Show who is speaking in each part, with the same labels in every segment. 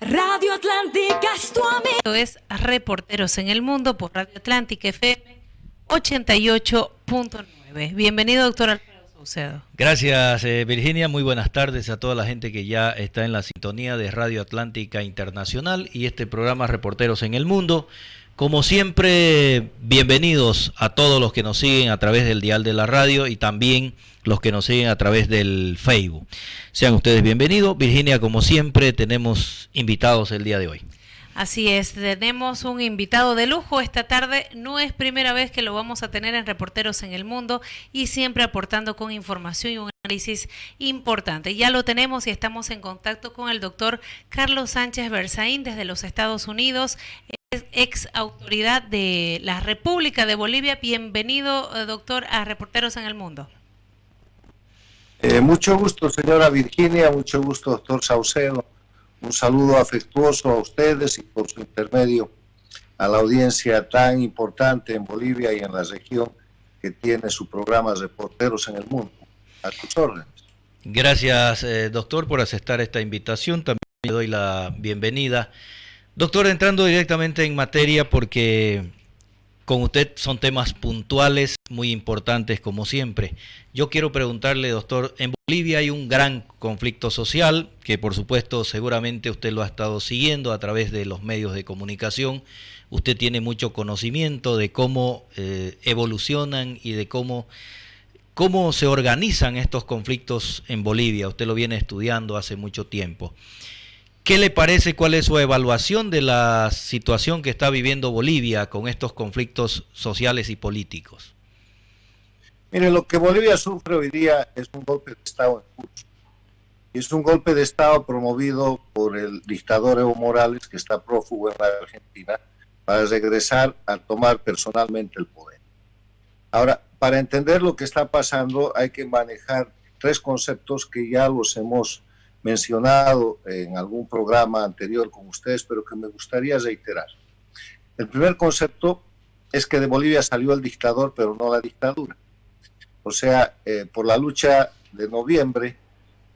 Speaker 1: Radio Atlántica es tu amigo.
Speaker 2: Esto es Reporteros en el Mundo por Radio Atlántica FM 88.9. Bienvenido, doctor Alfredo Saucedo.
Speaker 3: Gracias, Virginia. Muy buenas tardes a toda la gente que ya está en la sintonía de Radio Atlántica Internacional y este programa Reporteros en el Mundo. Como siempre, bienvenidos a todos los que nos siguen a través del dial de la radio y también los que nos siguen a través del Facebook. Sean ustedes bienvenidos. Virginia, como siempre, tenemos invitados el día de hoy.
Speaker 2: Así es, tenemos un invitado de lujo esta tarde. No es primera vez que lo vamos a tener en Reporteros en el Mundo y siempre aportando con información y un análisis importante. Ya lo tenemos y estamos en contacto con el doctor Carlos Sánchez Berzaín desde los Estados Unidos. Es ex autoridad de la República de Bolivia. Bienvenido, doctor, a Reporteros en el Mundo.
Speaker 4: Mucho gusto, señora Virginia, mucho gusto, doctor Saucedo. Un saludo afectuoso a ustedes y por su intermedio a la audiencia tan importante en Bolivia y en la región que tiene su programa Reporteros en el Mundo. A tus órdenes.
Speaker 3: Gracias, doctor, por aceptar esta invitación. También le doy la bienvenida. Doctor, entrando directamente en materia porque con usted son temas puntuales, muy importantes como siempre. Yo quiero preguntarle, doctor, en Bolivia hay un gran conflicto social que por supuesto seguramente usted lo ha estado siguiendo a través de los medios de comunicación. Usted tiene mucho conocimiento de cómo evolucionan y de cómo se organizan estos conflictos en Bolivia. Usted lo viene estudiando hace mucho tiempo. ¿Qué le parece? ¿Cuál es su evaluación de la situación que está viviendo Bolivia con estos conflictos sociales y políticos?
Speaker 4: Mire, lo que Bolivia sufre hoy día es un golpe de Estado en curso. Y es un golpe de Estado promovido por el dictador Evo Morales, que está prófugo en la Argentina, para regresar a tomar personalmente el poder. Ahora, para entender lo que está pasando hay que manejar tres conceptos que ya los hemos mencionado en algún programa anterior con ustedes, pero que me gustaría reiterar. El primer concepto es que de Bolivia salió el dictador, pero no la dictadura. O sea, por la lucha de noviembre,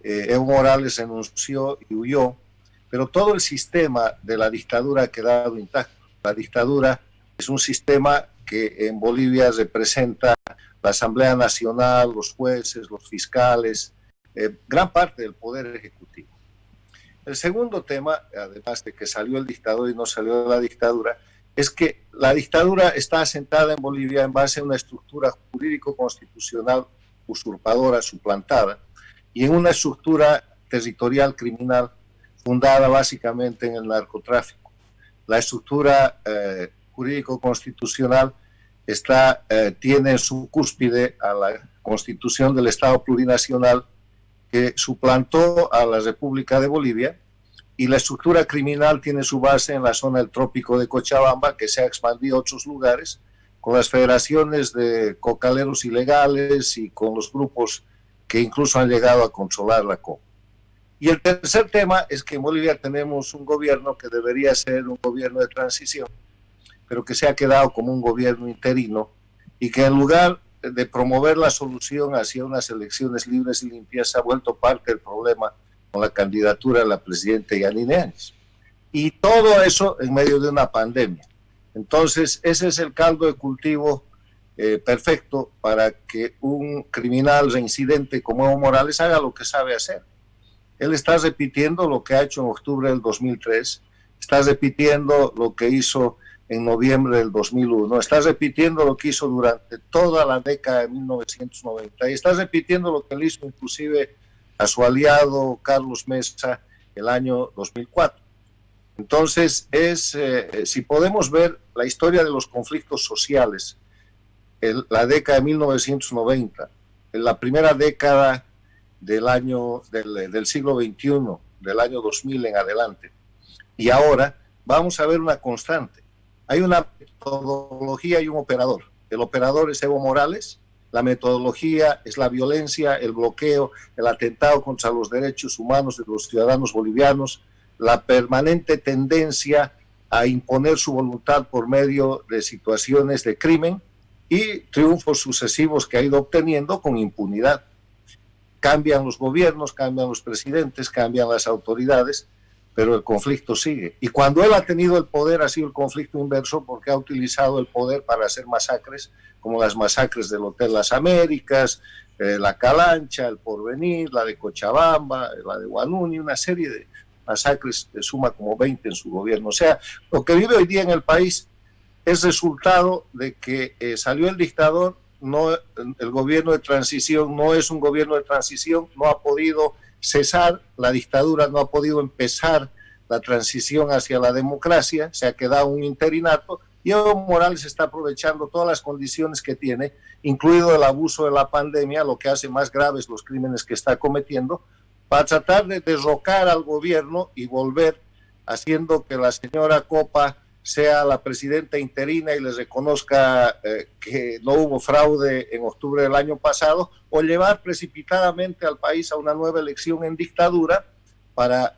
Speaker 4: Evo Morales renunció y huyó, pero todo el sistema de la dictadura ha quedado intacto. La dictadura es un sistema que en Bolivia representa la Asamblea Nacional, los jueces, los fiscales, gran parte del poder ejecutivo. El segundo tema, además de que salió el dictador y no salió la dictadura, es que la dictadura está asentada en Bolivia en base a una estructura jurídico-constitucional usurpadora, suplantada, y en una estructura territorial criminal fundada básicamente en el narcotráfico. La estructura jurídico-constitucional tiene en su cúspide a la Constitución del Estado Plurinacional, que suplantó a la República de Bolivia, y la estructura criminal tiene su base en la zona del Trópico de Cochabamba, que se ha expandido a otros lugares, con las federaciones de cocaleros ilegales y con los grupos que incluso han llegado a controlar la coca. Y el tercer tema es que en Bolivia tenemos un gobierno que debería ser un gobierno de transición, pero que se ha quedado como un gobierno interino y que en lugar de promover la solución hacia unas elecciones libres y limpias, ha vuelto parte del problema con la candidatura de la presidenta Yanine Áñez. Y todo eso en medio de una pandemia. Entonces, ese es el caldo de cultivo perfecto para que un criminal reincidente como Evo Morales haga lo que sabe hacer. Él está repitiendo lo que ha hecho en octubre del 2003, está repitiendo lo que hizo en noviembre del 2001, está repitiendo lo que hizo durante toda la década de 1990 y está repitiendo lo que le hizo inclusive a su Carlos Mesa el año 2004. Entonces, si podemos ver la historia de los conflictos sociales, la década de 1990, en la primera década del siglo XXI, del año 2000 en adelante, y ahora vamos a ver una constante. Hay una metodología y un operador. El operador es Evo Morales, la metodología es la violencia, el bloqueo, el atentado contra los derechos humanos de los ciudadanos bolivianos, la permanente tendencia a imponer su voluntad por medio de situaciones de crimen y triunfos sucesivos que ha ido obteniendo con impunidad. Cambian los gobiernos, cambian los presidentes, cambian las autoridades, pero el conflicto sigue. Y cuando él ha tenido el poder ha sido el conflicto inverso, porque ha utilizado el poder para hacer masacres, como las masacres del Hotel Las Américas, la Calancha, el Porvenir, la de Cochabamba, la de Guanuni, una serie de masacres que suma como 20 en su gobierno. O sea, lo que vive hoy día en el país es resultado de que salió el dictador, no, el gobierno de transición no es un gobierno de transición, no ha podido cesar la dictadura, no ha podido empezar la transición hacia la democracia, se ha quedado un interinato, y Evo Morales está aprovechando todas las condiciones que tiene, incluido el abuso de la pandemia, lo que hace más graves los crímenes que está cometiendo, para tratar de derrocar al gobierno y volver haciendo que la señora Copa sea la presidenta interina y les reconozca que no hubo fraude en octubre del año pasado, o llevar precipitadamente al país a una nueva elección en dictadura para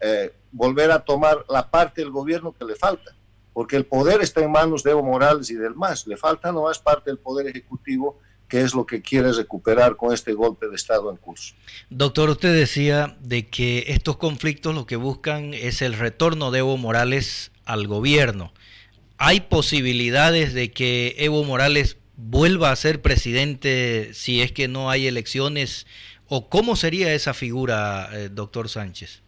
Speaker 4: volver a tomar la parte del gobierno que le falta, porque el poder está en manos de Evo Morales y del MAS, le falta nomás parte del poder ejecutivo, que es lo que quiere recuperar con este golpe de Estado en curso.
Speaker 3: Doctor, usted decía de que estos conflictos lo que buscan es el retorno de Evo Morales al gobierno. ¿Hay posibilidades de que Evo Morales vuelva a ser presidente si es que no hay elecciones? ¿O cómo sería esa figura, doctor Sánchez?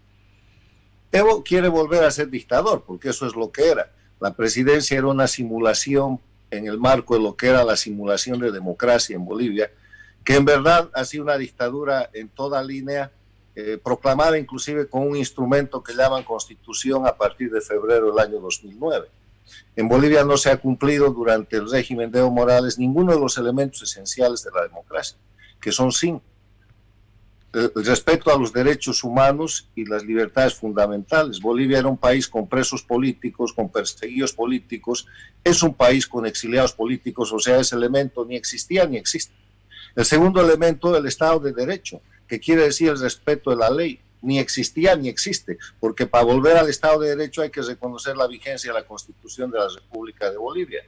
Speaker 4: Evo quiere volver a ser dictador, porque eso es lo que era. La presidencia era una simulación en el marco de lo que era la simulación de democracia en Bolivia, que en verdad ha sido una dictadura en toda línea, proclamada inclusive con un instrumento que llaman Constitución a partir de febrero del año 2009. En Bolivia no se ha cumplido durante el régimen de Evo Morales ninguno de los elementos esenciales de la democracia, que son 5. El respeto a los derechos humanos y las libertades fundamentales. Bolivia era un país con presos políticos, con perseguidos políticos, es un país con exiliados políticos, o sea, ese elemento ni existía ni existe. El segundo elemento, el Estado de Derecho, que quiere decir el respeto de la ley, ni existía ni existe, porque para volver al Estado de Derecho hay que reconocer la vigencia de la Constitución de la República de Bolivia.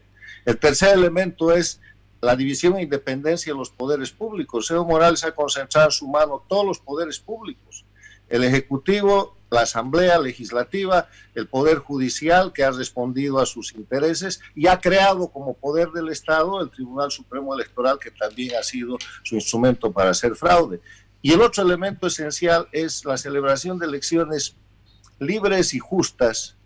Speaker 4: El tercer elemento es la división e independencia de los poderes públicos. Evo Morales ha concentrado en su mano todos los poderes públicos, el Ejecutivo, la Asamblea Legislativa, el Poder Judicial, que ha respondido a sus intereses y ha creado como poder del Estado el Tribunal Supremo Electoral, que también ha sido su instrumento para hacer fraude. Y el otro elemento esencial es la celebración de elecciones libres y justas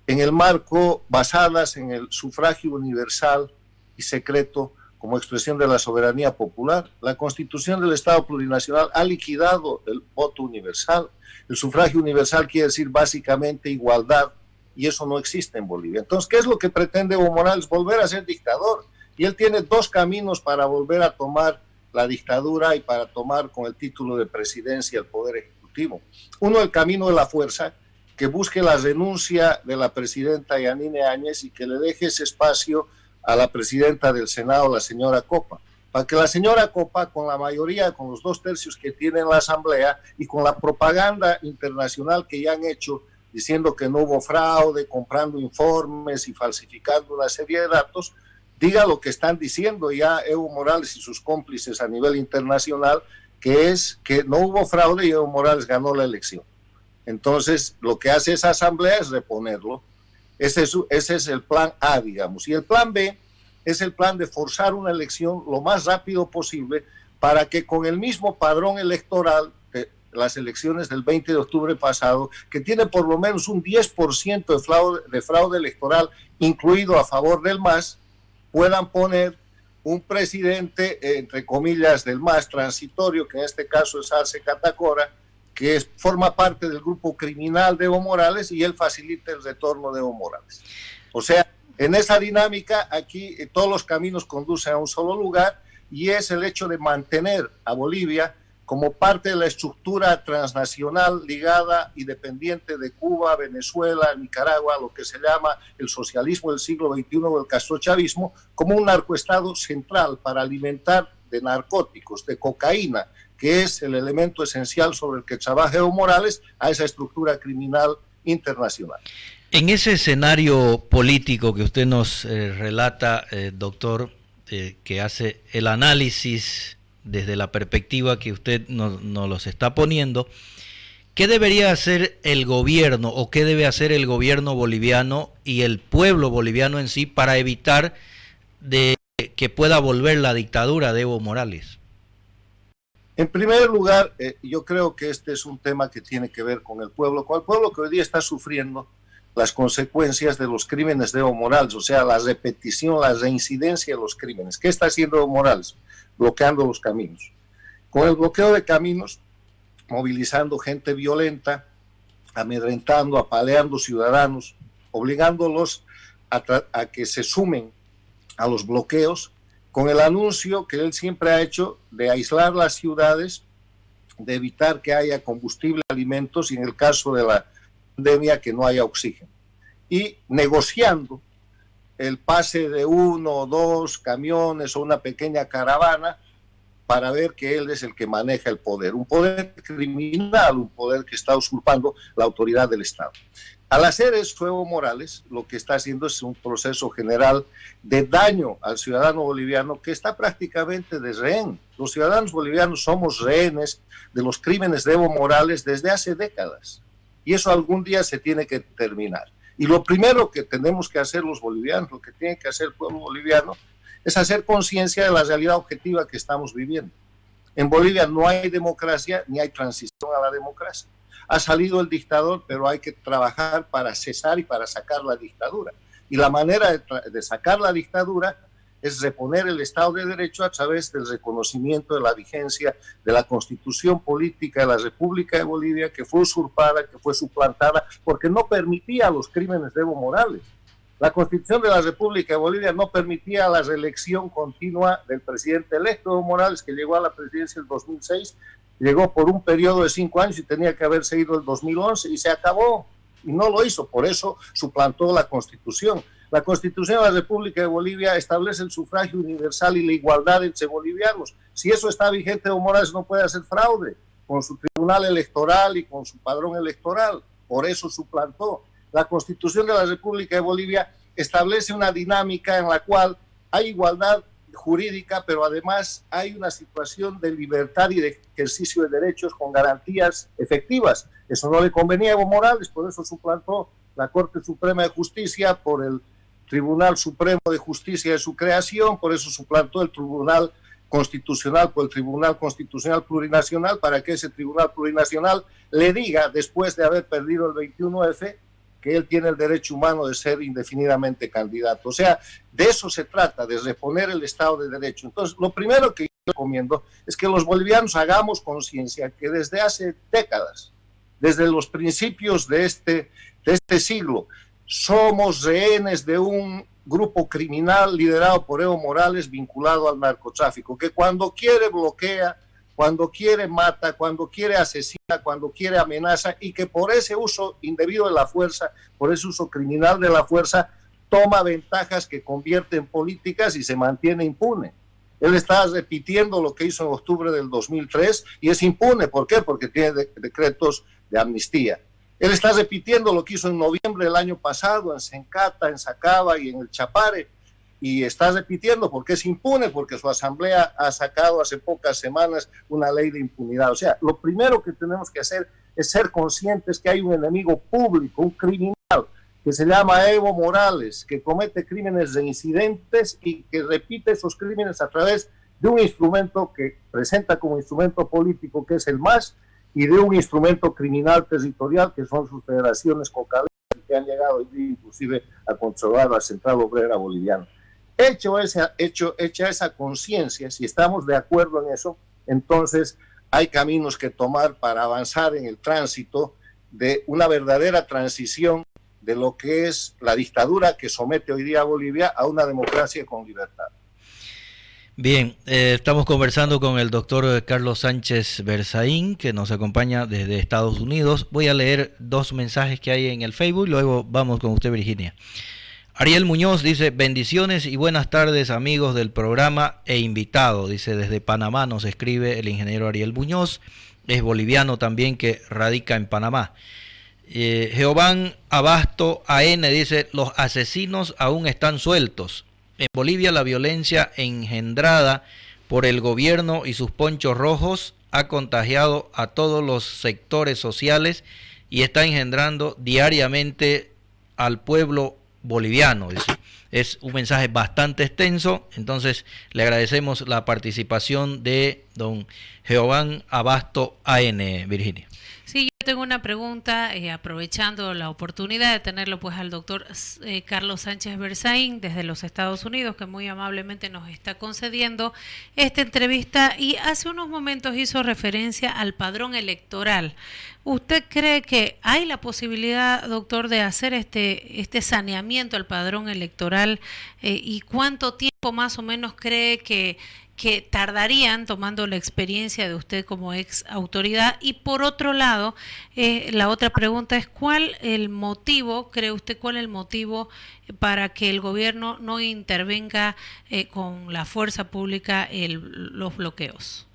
Speaker 4: en el marco basadas en el sufragio universal y secreto como expresión de la soberanía popular. La Constitución del Estado Plurinacional ha liquidado el voto universal. El sufragio universal quiere decir básicamente igualdad, y eso no existe en Bolivia. Entonces, ¿qué es lo que pretende Evo Morales? Volver a ser dictador. Y él tiene 2 caminos para volver a tomar la dictadura y para tomar con el título de presidencia el poder ejecutivo. Uno, el camino de la fuerza, que busque la renuncia de la presidenta Yanine Áñez y que le deje ese espacio a la presidenta del Senado, la señora Copa, para que la señora Copa, con la mayoría, con los 2/3 que tiene en la Asamblea y con la propaganda internacional que ya han hecho, diciendo que no hubo fraude, comprando informes y falsificando una serie de datos, diga lo que están diciendo ya Evo Morales y sus cómplices a nivel internacional, que es que no hubo fraude y Evo Morales ganó la elección. Entonces, lo que hace esa asamblea es reponerlo. Ese es el plan A, digamos. Y el plan B es el plan de forzar una elección lo más rápido posible para que con el mismo padrón electoral de las elecciones del 20 de octubre pasado, que tiene por lo menos un 10% de fraude electoral incluido a favor del MAS, puedan poner un presidente, entre comillas, del MAS transitorio, que en este caso es Arce Catacora, que forma parte del grupo criminal de Evo Morales, y él facilita el retorno de Evo Morales. O sea, en esa dinámica, aquí todos los caminos conducen a un solo lugar, y es el hecho de mantener a Bolivia como parte de la estructura transnacional ligada y dependiente de Cuba, Venezuela, Nicaragua, lo que se llama el socialismo del siglo XXI o el castrochavismo, como un narcoestado central para alimentar de narcóticos, de cocaína, que es el elemento esencial sobre el que trabaja Evo Morales, a esa estructura criminal internacional.
Speaker 3: En ese escenario político que usted nos relata, doctor, que hace el análisis desde la perspectiva que usted nos los está poniendo, ¿Qué debería hacer el gobierno o qué debe hacer el gobierno boliviano y el pueblo boliviano en sí para evitar de que pueda volver la dictadura de Evo Morales?
Speaker 4: En primer lugar, yo creo que este es un tema que tiene que ver con el pueblo que hoy día está sufriendo las consecuencias de los crímenes de Evo Morales, o sea, la repetición, la reincidencia de los crímenes. ¿Qué está haciendo Evo Morales? Bloqueando los caminos. Con el bloqueo de caminos, movilizando gente violenta, amedrentando, apaleando ciudadanos, obligándolos a que se sumen a los bloqueos, con el anuncio que él siempre ha hecho de aislar las ciudades, de evitar que haya combustible, alimentos y en el caso de la pandemia que no haya oxígeno. Y negociando el pase de 1 o 2 camiones o una pequeña caravana para ver que él es el que maneja el poder, un poder criminal, un poder que está usurpando la autoridad del Estado. Al hacer eso, Evo Morales lo que está haciendo es un proceso general de daño al ciudadano boliviano que está prácticamente de rehén. Los ciudadanos bolivianos somos rehenes de los crímenes de Evo Morales desde hace décadas. Y eso algún día se tiene que terminar. Y lo primero que tenemos que hacer los bolivianos, lo que tiene que hacer el pueblo boliviano, es hacer conciencia de la realidad objetiva que estamos viviendo. En Bolivia no hay democracia ni hay transición a la democracia. Ha salido el dictador, pero hay que trabajar para cesar y para sacar la dictadura. Y la manera de sacar la dictadura es reponer el Estado de Derecho a través del reconocimiento de la vigencia de la Constitución Política de la República de Bolivia, que fue usurpada, que fue suplantada, porque no permitía los crímenes de Evo Morales. La Constitución de la República de Bolivia no permitía la reelección continua del presidente electo Evo Morales, que llegó a la presidencia en 2006, llegó por un periodo de 5 años y tenía que haberse ido en 2011 y se acabó, y no lo hizo, por eso suplantó la Constitución. La Constitución de la República de Bolivia establece el sufragio universal y la igualdad entre bolivianos. Si eso está vigente, Evo Morales no puede hacer fraude con su tribunal electoral y con su padrón electoral, por eso suplantó. La Constitución de la República de Bolivia establece una dinámica en la cual hay igualdad jurídica, pero además hay una situación de libertad y de ejercicio de derechos con garantías efectivas. Eso no le convenía a Evo Morales, por eso suplantó la Corte Suprema de Justicia por el Tribunal Supremo de Justicia de su creación, por eso suplantó el Tribunal Constitucional por el Tribunal Constitucional Plurinacional, para que ese Tribunal Plurinacional le diga, después de haber perdido el 21F, que él tiene el derecho humano de ser indefinidamente candidato. O sea, de eso se trata, de reponer el Estado de Derecho. Entonces, lo primero que yo recomiendo es que los bolivianos hagamos conciencia que desde hace décadas, desde los principios de este siglo, somos rehenes de un grupo criminal liderado por Evo Morales vinculado al narcotráfico, que cuando quiere bloquea, cuando quiere mata, cuando quiere asesina, cuando quiere amenaza, y que por ese uso indebido de la fuerza, por ese uso criminal de la fuerza, toma ventajas que convierte en políticas y se mantiene impune. Él está repitiendo lo que hizo en octubre del 2003 y es impune. ¿Por qué? Porque tiene decretos de amnistía. Él está repitiendo lo que hizo en noviembre del año pasado en Sencata, en Sacaba y en el Chapare, y está repitiendo porque es impune, porque su asamblea ha sacado hace pocas semanas una ley de impunidad. O sea, lo primero que tenemos que hacer es ser conscientes que hay un enemigo público, un criminal, que se llama Evo Morales, que comete crímenes reincidentes y que repite esos crímenes a través de un instrumento que presenta como instrumento político, que es el MAS, y de un instrumento criminal territorial, que son sus federaciones cocaleras, que han llegado inclusive a controlar la Central Obrera Boliviana. Hecha esa conciencia, si estamos de acuerdo en eso, entonces hay caminos que tomar para avanzar en el tránsito de una verdadera transición de lo que es la dictadura que somete hoy día a Bolivia a una democracia con libertad.
Speaker 3: Bien, estamos conversando con el doctor Carlos Sánchez Berzaín, que nos acompaña desde Estados Unidos. Voy a leer 2 mensajes que hay en el Facebook y luego vamos con usted, Virginia. Ariel Muñoz dice: bendiciones y buenas tardes, amigos del programa e invitado. Dice, desde Panamá nos escribe el ingeniero Ariel Muñoz, es boliviano también que radica en Panamá. Jehován Abasto AN dice: los asesinos aún están sueltos. En Bolivia la violencia engendrada por el gobierno y sus ponchos rojos ha contagiado a todos los sectores sociales y está engendrando diariamente al pueblo boliviano. Es un mensaje bastante extenso, entonces le agradecemos la participación de don Jehován Abasto A.N., Virginia.
Speaker 2: Sí, yo tengo una pregunta, aprovechando la oportunidad de tenerlo pues al doctor Carlos Sánchez Berzaín desde los Estados Unidos, que muy amablemente nos está concediendo esta entrevista y hace unos momentos hizo referencia al padrón electoral. ¿Usted cree que hay la posibilidad, doctor, de hacer este saneamiento al padrón electoral y cuánto tiempo más o menos cree que tardarían, tomando la experiencia de usted como ex autoridad? Y por otro lado, la otra pregunta es, ¿cuál el motivo, cree usted, cuál es el motivo para que el gobierno no intervenga con la fuerza pública los bloqueos?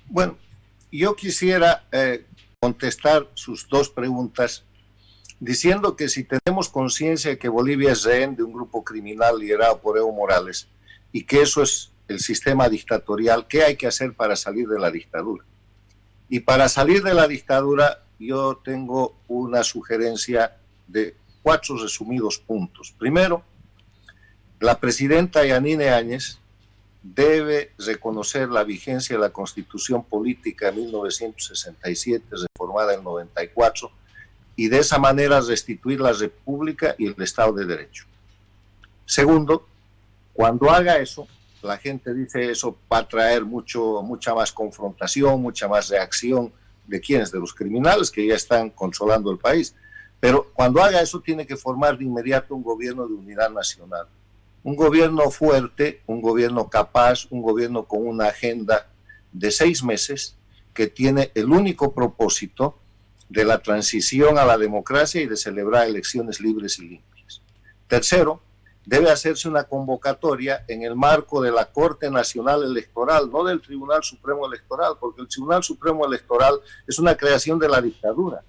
Speaker 4: Bueno, yo quisiera contestar sus dos preguntas diciendo que si tenemos conciencia de que Bolivia es rehén de un grupo criminal liderado por Evo Morales y que eso es el sistema dictatorial, ¿qué hay que hacer para salir de la dictadura? Y para salir de la dictadura yo tengo una sugerencia de 4 resumidos puntos. Primero, la presidenta Yanine Áñez debe reconocer la vigencia de la Constitución Política de 1967, reformada en 94, y de esa manera restituir la República y el Estado de Derecho. Segundo, cuando haga eso, la gente dice eso va a traer mucha más confrontación, mucha más reacción de quienes, de los criminales que ya están controlando el país. Pero cuando haga eso tiene que formar de inmediato un gobierno de unidad nacional. Un gobierno fuerte, un gobierno capaz, un gobierno con una agenda de 6 meses que tiene el único propósito de la transición a la democracia y de celebrar elecciones libres y limpias. Tercero, debe hacerse una convocatoria en el marco de la Corte Nacional Electoral, no del Tribunal Supremo Electoral, porque el Tribunal Supremo Electoral es una creación de la dictadura.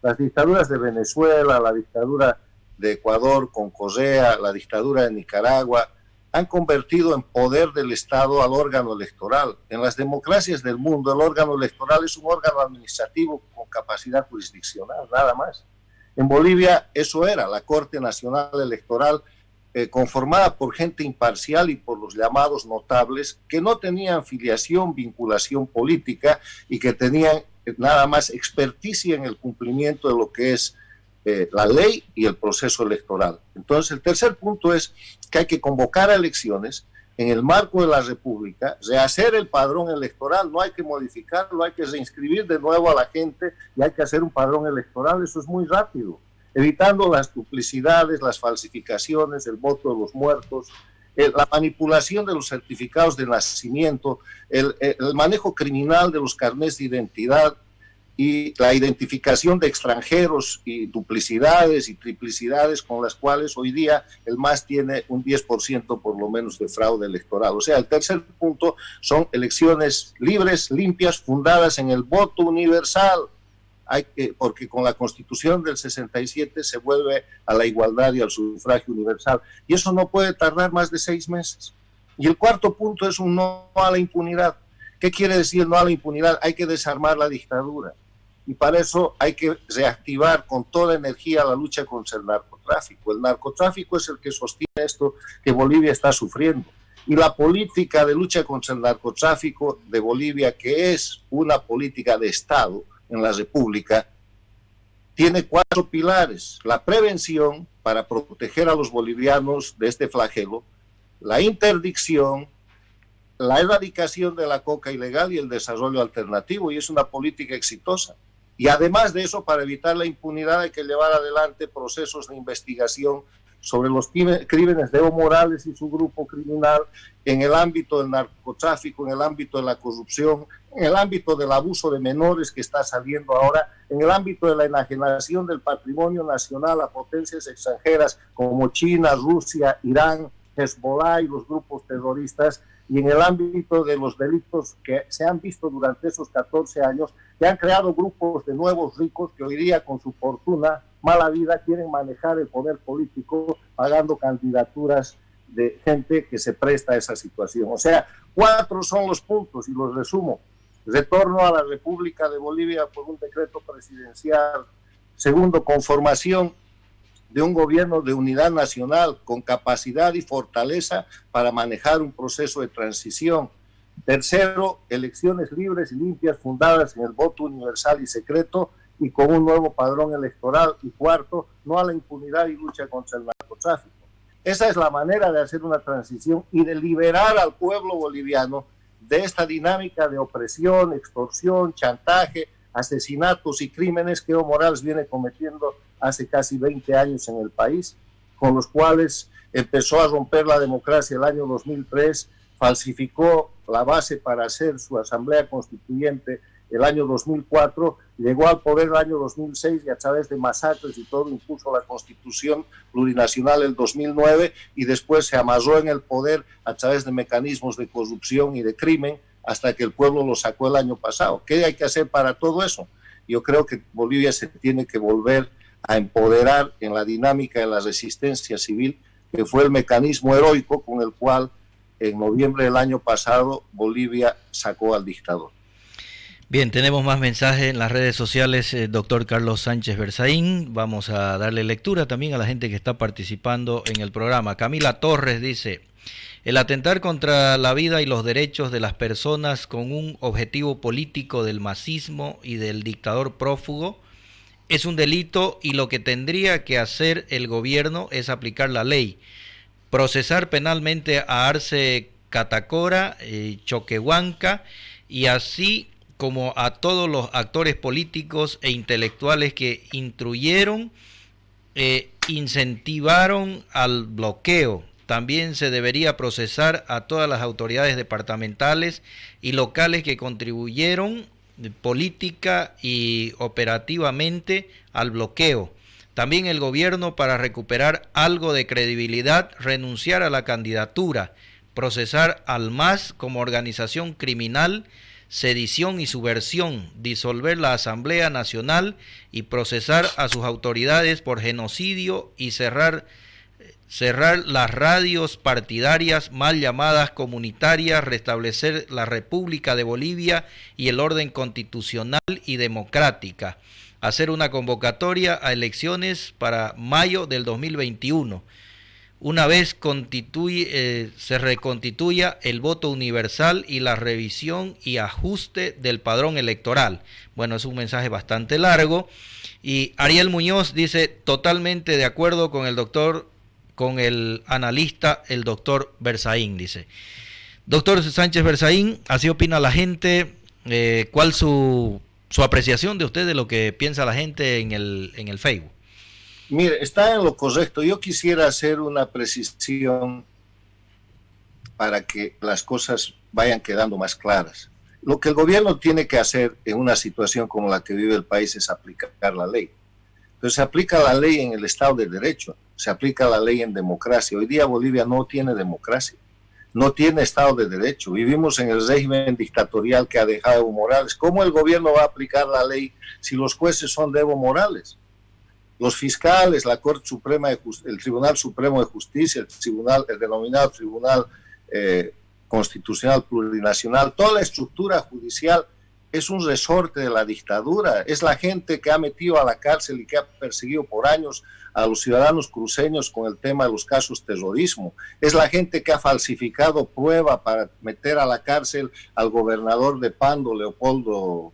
Speaker 4: Las dictaduras de Venezuela, la dictadura de Ecuador con Correa, la dictadura de Nicaragua, han convertido en poder del Estado al órgano electoral. En las democracias del mundo, el órgano electoral es un órgano administrativo con capacidad jurisdiccional, nada más. En Bolivia eso era, la Corte Nacional Electoral, conformada por gente imparcial y por los llamados notables, que no tenían filiación, vinculación política y que tenían nada más experticia en el cumplimiento de lo que es la ley y el proceso electoral. Entonces, el tercer punto es que hay que convocar a elecciones en el marco de la República, rehacer el padrón electoral, no hay que modificarlo, hay que reinscribir de nuevo a la gente y hay que hacer un padrón electoral, eso es muy rápido, evitando las duplicidades, las falsificaciones, el voto de los muertos, la manipulación de los certificados de nacimiento, el manejo criminal de los carnés de identidad, y la identificación de extranjeros y duplicidades y triplicidades con las cuales hoy día el MAS tiene un 10% por lo menos de fraude electoral. O sea, el tercer punto son elecciones libres, limpias, fundadas en el voto universal, porque con la Constitución del 67 se vuelve a la igualdad y al sufragio universal, y eso no puede tardar más de 6 meses. Y el cuarto punto es un no a la impunidad. ¿Qué quiere decir no a la impunidad? Hay que desarmar la dictadura. Y para eso hay que reactivar con toda energía la lucha contra el narcotráfico. El narcotráfico es el que sostiene esto que Bolivia está sufriendo. Y la política de lucha contra el narcotráfico de Bolivia, que es una política de Estado en la República, tiene 4 pilares. La prevención para proteger a los bolivianos de este flagelo, la interdicción, la erradicación de la coca ilegal y el desarrollo alternativo, y es una política exitosa. Y además de eso, para evitar la impunidad hay que llevar adelante procesos de investigación sobre los crímenes de Evo Morales y su grupo criminal en el ámbito del narcotráfico, en el ámbito de la corrupción, en el ámbito del abuso de menores que está saliendo ahora, en el ámbito de la enajenación del patrimonio nacional a potencias extranjeras como China, Rusia, Irán, Hezbollah y los grupos terroristas, y en el ámbito de los delitos que se han visto durante esos 14 años, que han creado grupos de nuevos ricos que hoy día con su fortuna, mala vida, quieren manejar el poder político pagando candidaturas de gente que se presta a esa situación. O sea, 4 son los puntos y los resumo. retorno a la República de Bolivia por un decreto presidencial. Segundo, conformación de un gobierno de unidad nacional con capacidad y fortaleza para manejar un proceso de transición. Tercero, elecciones libres y limpias fundadas en el voto universal y secreto y con un nuevo padrón electoral. Y cuarto, no a la impunidad y lucha contra el narcotráfico. Esa es la manera de hacer una transición y de liberar al pueblo boliviano de esta dinámica de opresión, extorsión, chantaje, asesinatos y crímenes que Evo Morales viene cometiendo hace casi 20 años en el país, con los cuales empezó a romper la democracia el año 2003, falsificó la base para hacer su asamblea constituyente el año 2004, llegó al poder el año 2006 y a través de masacres y todo impuso la constitución plurinacional el 2009 y después se amarró en el poder a través de mecanismos de corrupción y de crimen hasta que el pueblo lo sacó el año pasado. ¿Qué hay que hacer para todo eso? Yo creo que Bolivia se tiene que volver a empoderar en la dinámica de la resistencia civil, que fue el mecanismo heroico con el cual en noviembre del año pasado Bolivia sacó al dictador.
Speaker 3: Bien, tenemos más mensajes en las redes sociales, doctor Carlos Sánchez Berzaín. Vamos a darle lectura también a la gente que está participando en el programa. Camila Torres dice: el atentar contra la vida y los derechos de las personas con un objetivo político del masismo y del dictador prófugo es un delito y lo que tendría que hacer el gobierno es aplicar la ley, procesar penalmente a Arce Catacora, Choquehuanca y así como a todos los actores políticos e intelectuales que instruyeron, incentivaron al bloqueo. También se debería procesar a todas las autoridades departamentales y locales que contribuyeron política y operativamente al bloqueo. También el gobierno, para recuperar algo de credibilidad, renunciar a la candidatura, procesar al MAS como organización criminal, sedición y subversión, disolver la Asamblea Nacional y procesar a sus autoridades por genocidio y cerrar las radios partidarias mal llamadas comunitarias, restablecer la República de Bolivia y el orden constitucional y democrática, hacer una convocatoria a elecciones para mayo del 2021. Una vez se reconstituya el voto universal y la revisión y ajuste del padrón electoral. Bueno, es un mensaje bastante largo. Y Ariel Muñoz dice: totalmente de acuerdo con el analista, el doctor Berzaín, dice. Doctor Sánchez Berzaín, así opina la gente. ¿Cuál su apreciación de usted de lo que piensa la gente en el Facebook?
Speaker 4: Mire, está en lo correcto. Yo quisiera hacer una precisión para que las cosas vayan quedando más claras. Lo que el gobierno tiene que hacer en una situación como la que vive el país es aplicar la ley. Entonces se aplica la ley en el Estado de Derecho, se aplica la ley en democracia. Hoy día Bolivia no tiene democracia, no tiene Estado de Derecho. Vivimos en el régimen dictatorial que ha dejado Evo Morales. ¿Cómo el gobierno va a aplicar la ley si los jueces son de Evo Morales? Los fiscales, la Corte Suprema el Tribunal Supremo de Justicia, el denominado Tribunal Constitucional Plurinacional, toda la estructura judicial es un resorte de la dictadura. Es la gente que ha metido a la cárcel y que ha perseguido por años a los ciudadanos cruceños con el tema de los casos terrorismo. Es la gente que ha falsificado prueba para meter a la cárcel al gobernador de Pando, Leopoldo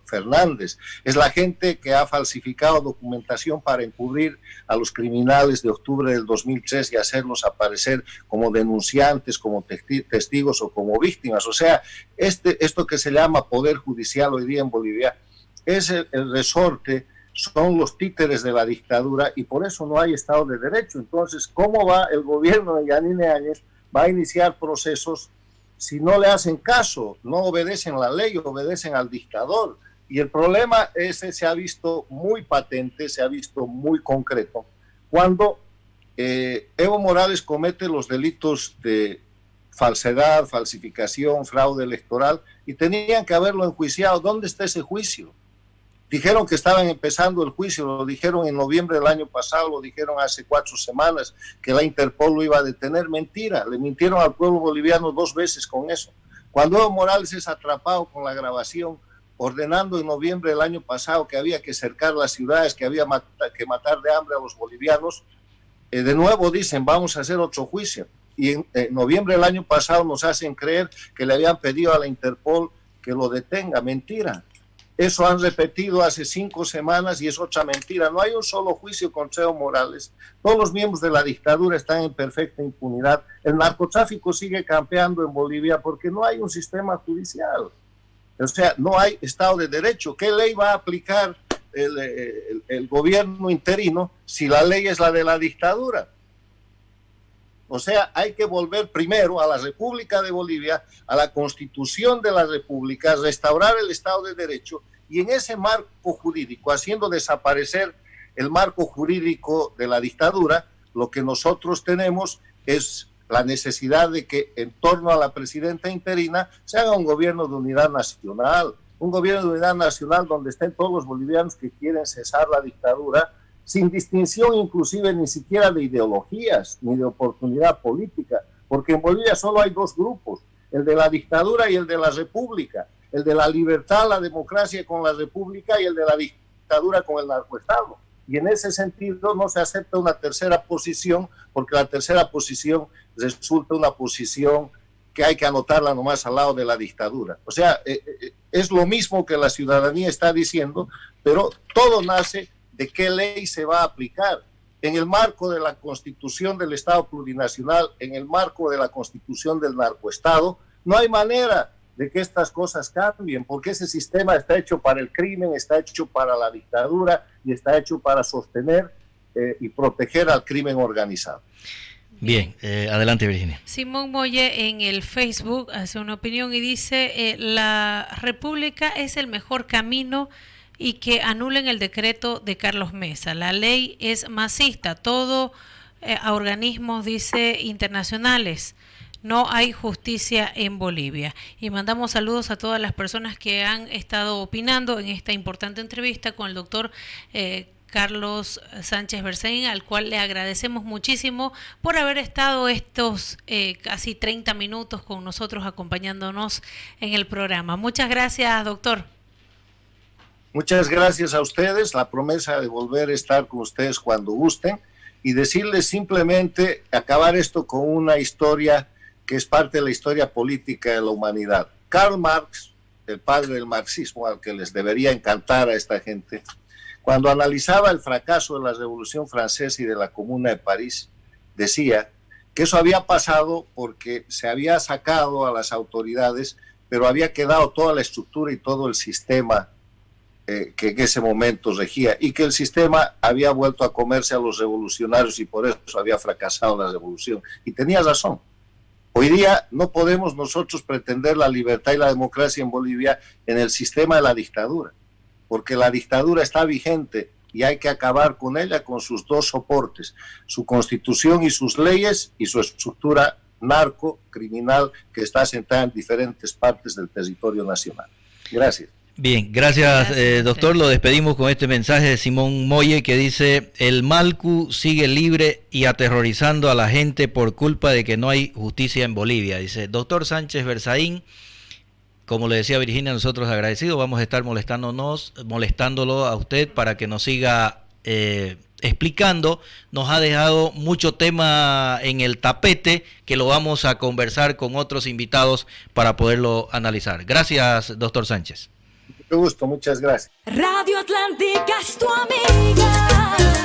Speaker 4: Fernández. Es la gente que ha falsificado documentación para encubrir a los criminales de octubre del 2003 y hacerlos aparecer como denunciantes, como testigos o como víctimas. O sea, esto que se llama poder judicial hoy día en Bolivia es el resorte, son los títeres de la dictadura y por eso no hay Estado de Derecho. Entonces, ¿cómo va el gobierno de Yanine Áñez? Va a iniciar procesos si no le hacen caso, no obedecen la ley, obedecen al dictador. Y el problema ese se ha visto muy patente, se ha visto muy concreto, cuando Evo Morales comete los delitos de falsedad, falsificación, fraude electoral, y tenían que haberlo enjuiciado. ¿Dónde está ese juicio? Dijeron que estaban empezando el juicio, lo dijeron en noviembre del año pasado, lo dijeron hace 4 semanas, que la Interpol lo iba a detener. Mentira, le mintieron al pueblo boliviano 2 veces con eso. Cuando Evo Morales es atrapado con la grabación ordenando en noviembre del año pasado que había que cercar las ciudades, que había que matar de hambre a los bolivianos, de nuevo dicen vamos a hacer otro juicio. Y en noviembre del año pasado nos hacen creer que le habían pedido a la Interpol que lo detenga. Mentira. Eso han repetido hace 5 semanas y es otra mentira. No hay un solo juicio contra Evo Morales. Todos los miembros de la dictadura están en perfecta impunidad. El narcotráfico sigue campeando en Bolivia porque no hay un sistema judicial. O sea, no hay Estado de Derecho. ¿Qué ley va a aplicar el gobierno interino si la ley es la de la dictadura? O sea, hay que volver primero a la República de Bolivia, a la Constitución de la República, restaurar el Estado de Derecho y en ese marco jurídico, haciendo desaparecer el marco jurídico de la dictadura, lo que nosotros tenemos es la necesidad de que en torno a la presidenta interina se haga un gobierno de unidad nacional, un gobierno de unidad nacional donde estén todos los bolivianos que quieren cesar la dictadura, sin distinción inclusive ni siquiera de ideologías ni de oportunidad política, porque en Bolivia solo hay 2 grupos, el de la dictadura y el de la república, el de la libertad, la democracia con la república y el de la dictadura con el narcoestado. Y en ese sentido no se acepta una tercera posición, porque la tercera posición resulta una posición que hay que anotarla nomás al lado de la dictadura. O sea, es lo mismo que la ciudadanía está diciendo, pero todo nace de qué ley se va a aplicar. En el marco de la Constitución del Estado Plurinacional, en el marco de la Constitución del Narcoestado, no hay manera de que estas cosas cambien, porque ese sistema está hecho para el crimen, está hecho para la dictadura y está hecho para sostener y proteger al crimen organizado.
Speaker 3: Bien, adelante Virginia.
Speaker 2: Simón Molle en el Facebook hace una opinión y dice, la República es el mejor camino y que anulen el decreto de Carlos Mesa. La ley es masista, todo a organismos, dice, internacionales. No hay justicia en Bolivia. Y mandamos saludos a todas las personas que han estado opinando en esta importante entrevista con el doctor Carlos Sánchez Berzaín, al cual le agradecemos muchísimo por haber estado estos casi 30 minutos con nosotros acompañándonos en el programa. Muchas gracias, doctor.
Speaker 4: Muchas gracias a ustedes, la promesa de volver a estar con ustedes cuando gusten y decirles simplemente acabar esto con una historia que es parte de la historia política de la humanidad. Karl Marx, el padre del marxismo, al que les debería encantar a esta gente, cuando analizaba el fracaso de la Revolución Francesa y de la Comuna de París, decía que eso había pasado porque se había sacado a las autoridades, pero había quedado toda la estructura y todo el sistema que en ese momento regía, y que el sistema había vuelto a comerse a los revolucionarios y por eso había fracasado la revolución. Y tenía razón. Hoy día no podemos nosotros pretender la libertad y la democracia en Bolivia en el sistema de la dictadura, porque la dictadura está vigente y hay que acabar con ella con sus 2 soportes, su constitución y sus leyes y su estructura narco-criminal que está sentada en diferentes partes del territorio nacional. Gracias.
Speaker 3: Bien, gracias doctor. Lo despedimos con este mensaje de Simón Molle que dice: el Malcu sigue libre y aterrorizando a la gente por culpa de que no hay justicia en Bolivia. Dice, doctor Sánchez Berzaín, como le decía Virginia, nosotros agradecidos, vamos a estar molestándolo a usted para que nos siga explicando. Nos ha dejado mucho tema en el tapete que lo vamos a conversar con otros invitados para poderlo analizar. Gracias, doctor Sánchez.
Speaker 4: Mucho gusto, muchas gracias.
Speaker 1: Radio Atlántica es tu amiga.